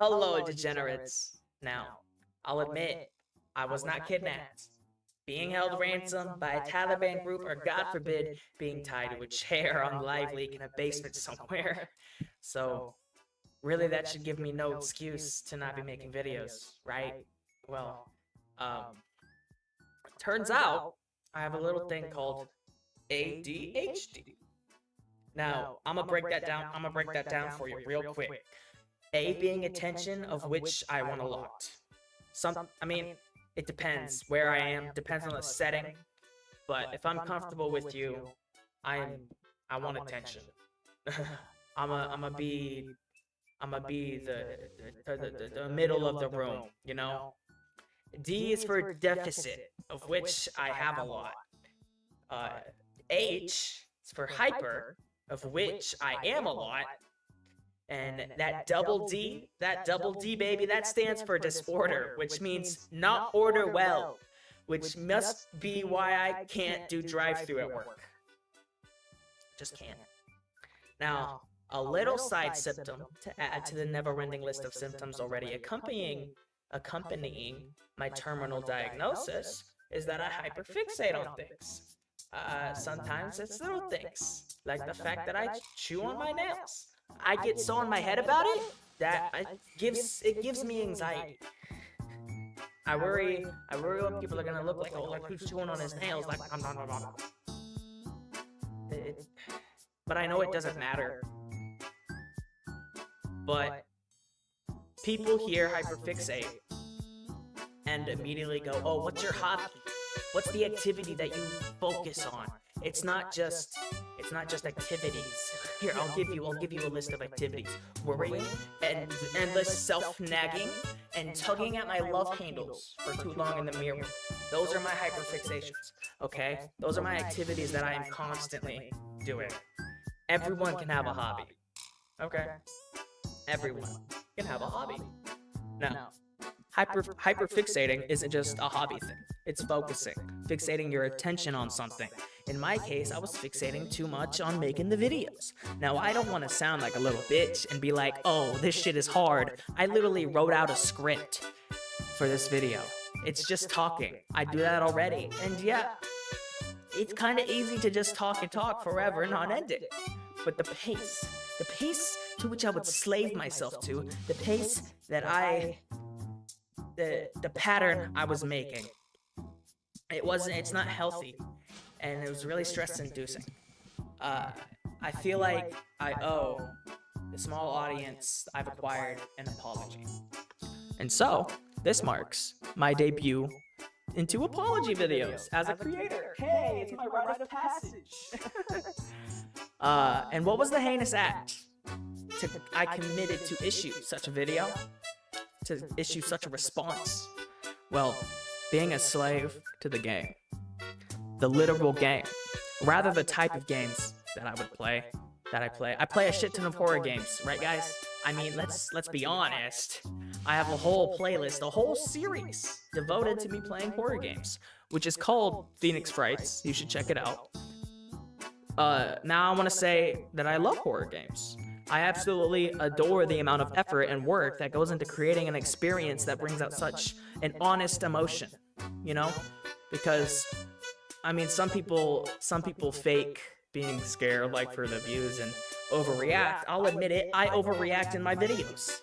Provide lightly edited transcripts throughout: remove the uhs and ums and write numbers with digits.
Hello, degenerates. Now, I'll admit, I was not kidnapped. Being held ransom by a Taliban group, or God forbid, being tied to a chair on Live Leak in a basement somewhere. So, really, that should give me no excuse to not be making videos, right? Well, um, turns out I have a little thing called ADHD. Now, I'm gonna break that down. I'm gonna break that down for you real quick. A being attention, of which I want a lot. I mean, it depends where I am, depends on the setting. But if I'm comfortable with you, I want attention. I'm gonna be the middle of the room, you know. D is for deficit, of which I have a lot. H is for hyper, of which I am a lot. And that double D, baby, that stands for disorder, which means not order well, which must be why I can't do drive-thru at work. Just can't. Now, a little side symptom to add to the never-ending list of symptoms already accompanying my terminal diagnosis is that I hyperfixate on things. Sometimes it's little things, like the fact that I chew on my nails. I get so in my head about it that it gives me anxiety. I worry what people are gonna look like. Oh, like who's chewing on his nails? Like I'm not. But I know it doesn't matter. But people hear hyperfixate and immediately go, "Oh, what's your hobby? What's the activity that you focus on?" It's not just activities. Here, I'll give you a list of activities. Worrying and endless self-nagging and tugging at my love handles for too long in the mirror. Those are my hyperfixations, okay? Those are my activities that I am constantly doing. Everyone can have a hobby, okay? Everyone can have a hobby. Now, hyperfixating isn't just a hobby thing. It's focusing, fixating your attention on something. In my case, I was fixating too much on making the videos. Now, I don't want to sound like a little bitch and be like, oh, this shit is hard. I literally wrote out a script for this video. It's just talking. I do that already. And yeah, it's kind of easy to just talk and talk forever and not end it. But the pace to which I would slave myself to, the pace that the pattern I was making, it's not healthy, and it was really stress-inducing. I feel like I owe the small audience I've acquired an apology. And so, this marks my debut into apology videos as a creator. Hey, it's my rite of passage. And what was the heinous act I committed to issue such a video? To issue such a response? Well, being a slave to the game. The literal game. Rather the type of games that I would play, I play a shit ton of horror games, right guys? I mean, let's be honest. I have a whole playlist, a whole series devoted to me playing horror games, which is called Phoenix Frights. You should check it out. Now I want to say that I love horror games. I absolutely adore the amount of effort and work that goes into creating an experience that brings out such an honest emotion, you know? Because, I mean, some people fake being scared, like, for the views and overreact. I'll admit it, I overreact in my videos.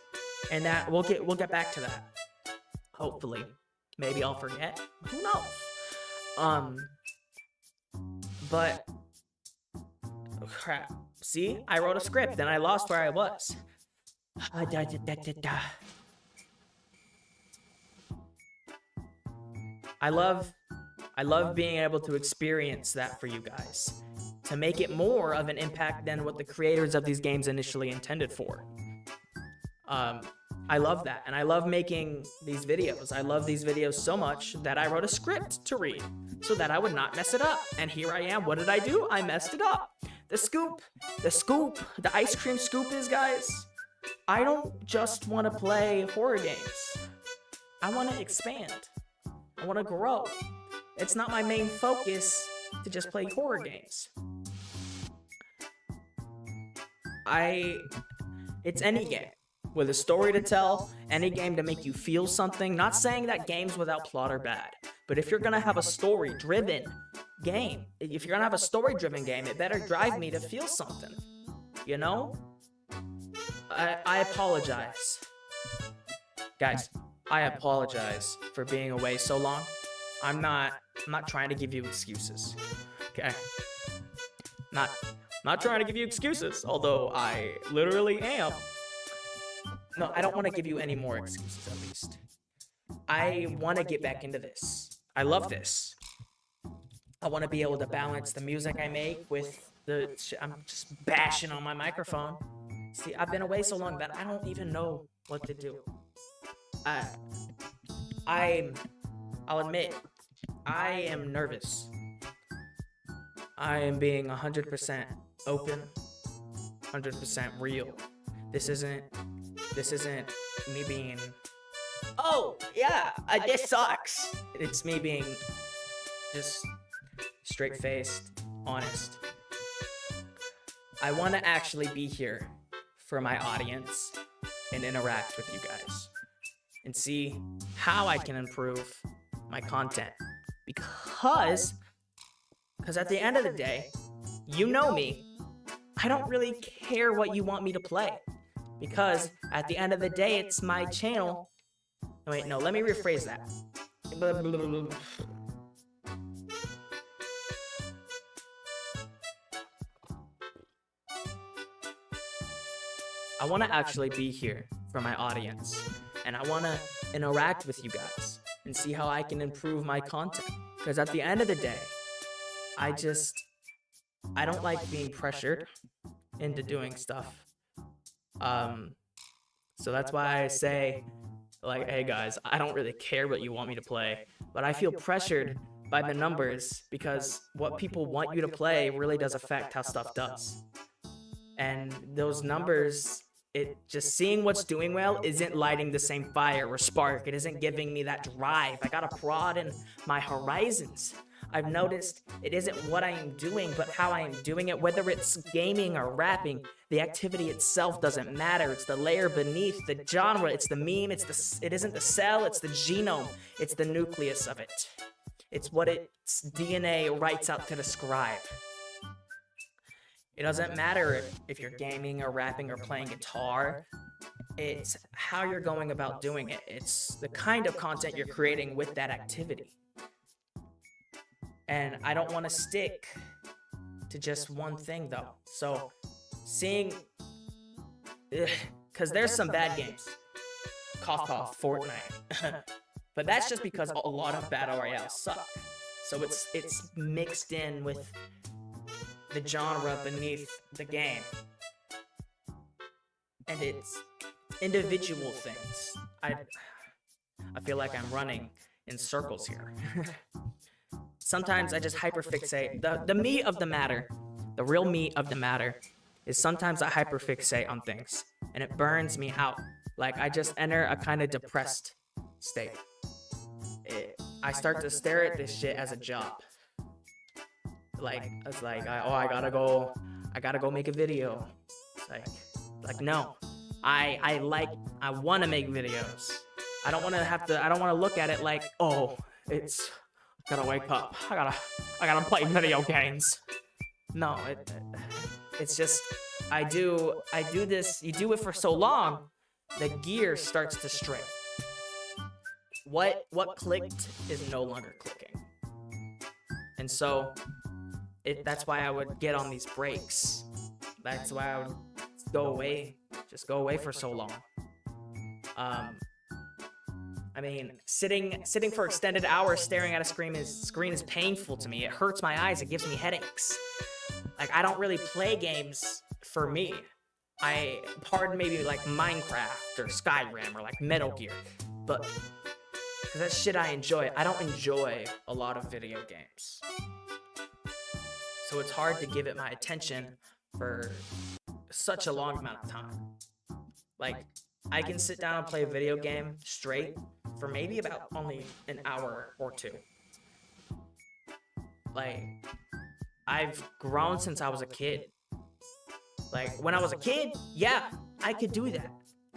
And that, we'll get back to that. Hopefully. Maybe I'll forget. Who knows? But, oh, crap. See, I wrote a script and I lost where I was. I love being able to experience that for you guys, to make it more of an impact than what the creators of these games initially intended for. I love that, and I love making these videos. I love these videos so much that I wrote a script to read so that I would not mess it up. And here I am. What did I do? I messed it up. The ice cream scoop is, guys, I don't just want to play horror games. I want to expand. I want to grow. It's not my main focus to just play horror games. It's any game. with a story to tell, any game to make you feel something. Not saying that games without plot are bad, but if you're gonna have a story-driven game, it better drive me to feel something, you know? I apologize. Guys, I apologize for being away so long. I'm not trying to give you excuses, okay? Not trying to give you excuses, although I literally am. No, I don't want to give you any more excuses, at least. I want to get back into this. I love this. I want to be able to balance the music I make with I'm just bashing on my microphone. See, I've been away so long that I don't even know what to do. I'll admit, I am nervous. I am being 100% open, 100% real. This isn't me being, oh yeah, this sucks. It's me being just straight-faced, honest. I want to actually be here for my audience and interact with you guys and see how I can improve my content. Because at the end of the day, you know me, I don't really care what you want me to play. Because at the end of the day, it's my channel. Wait, no, let me rephrase that. I want to actually be here for my audience, and I want to interact with you guys and see how I can improve my content. Because at the end of the day, I don't like being pressured into doing stuff. So that's why I say, like, hey guys, I don't really care what you want me to play, but I feel pressured by the numbers because what people want you to play really does affect how stuff does. And those numbers, it just seeing what's doing well isn't lighting the same fire or spark. It isn't giving me that drive. I gotta broaden my horizons. I've noticed it isn't what I am doing, but how I am doing it, whether it's gaming or rapping. The activity itself doesn't matter. It's the layer beneath, the genre, it's the meme, it isn't the cell, it's the genome, it's the nucleus of it. It's what its DNA writes out to describe. It doesn't matter if you're gaming or rapping or playing guitar. It's how you're going about doing it. It's the kind of content you're creating with that activity. And I don't want to stick to just one thing, though. So, because there's some bad games. Cough, cough, Fortnite. But that's just because a lot of battle royales suck. So it's mixed in with the genre beneath the game. And it's individual things. I feel like I'm running in circles here. Sometimes I just hyperfixate. The meat of the matter, the real meat of the matter, is sometimes I hyperfixate on things, and it burns me out. Like, I just enter a kind of depressed state. I start to stare at this shit as a job. Like, it's like, I gotta go make a video. It's like no. I wanna make videos. I don't wanna look at it like, oh, it's, gotta wake up. I gotta play video games. No, it's just, I do this, you do it for so long, the gear starts to stray. What clicked is no longer clicking. And so, that's why I would get on these breaks. That's why I would just go away for so long. I mean, sitting for extended hours staring at a screen is painful to me. It hurts my eyes. It gives me headaches. Like, I don't really play games for me. Pardon maybe like Minecraft or Skyrim or like Metal Gear, but because that's shit I enjoy. I don't enjoy a lot of video games. So it's hard to give it my attention for such a long amount of time. Like, I can sit down and play a video game straight for maybe about only an hour or two. Like, I've grown since I was a kid. Like, when I was a kid, yeah, I could do that.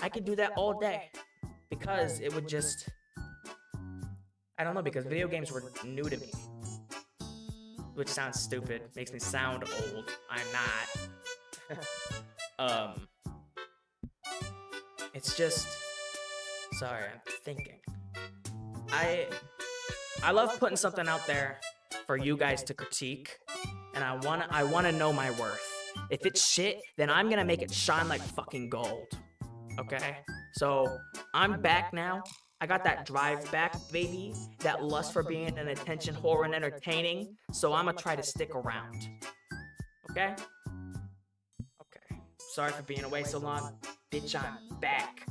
I could do that all day because it would just, I don't know, because video games were new to me. Which sounds stupid, makes me sound old. I'm not. It's just, sorry, I'm thinking. I love putting something out there for you guys to critique, and I wanna know my worth. If it's shit, then I'm gonna make it shine like fucking gold. Okay? So I'm back now. I got that drive back, baby. That lust for being an attention whore and entertaining. So I'ma try to stick around. Okay? Okay. Sorry for being away so long. Bitch, I'm back.